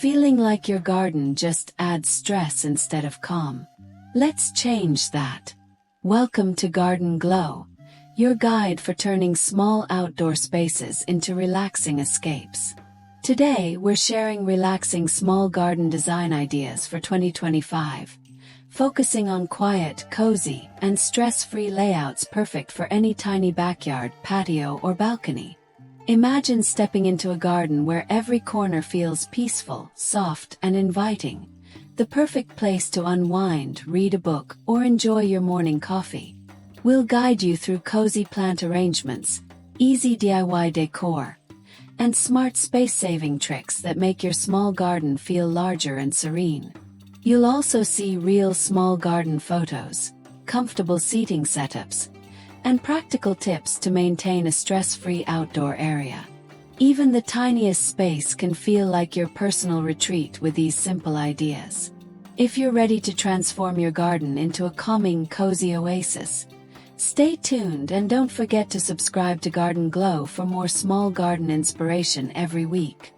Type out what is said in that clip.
feeling like your garden just adds stress instead of calm. Let's change that. Welcome to Garden Glow, your guide for turning small outdoor spaces into relaxing escapes. Today, we're sharing relaxing small garden design ideas for 2025, focusing on quiet, cozy, and stress-free layouts perfect for any tiny backyard, patio, or balcony. Imagine stepping into a garden where every corner feels peaceful, soft, and inviting, the perfect place to unwind, read a book, or enjoy your morning coffee. We'll guide you through cozy plant arrangements, easy DIY decor, and smart space-saving tricks that make your small garden feel larger and serene. You'll also see real small garden photos, comfortable seating setups, and practical tips to maintain a stress-free outdoor area. Even the tiniest space can feel like your personal retreat with these simple ideas. If you're ready to transform your garden into a calming, cozy oasis, stay tuned and don't forget to subscribe to Garden Glow for more small garden inspiration every week.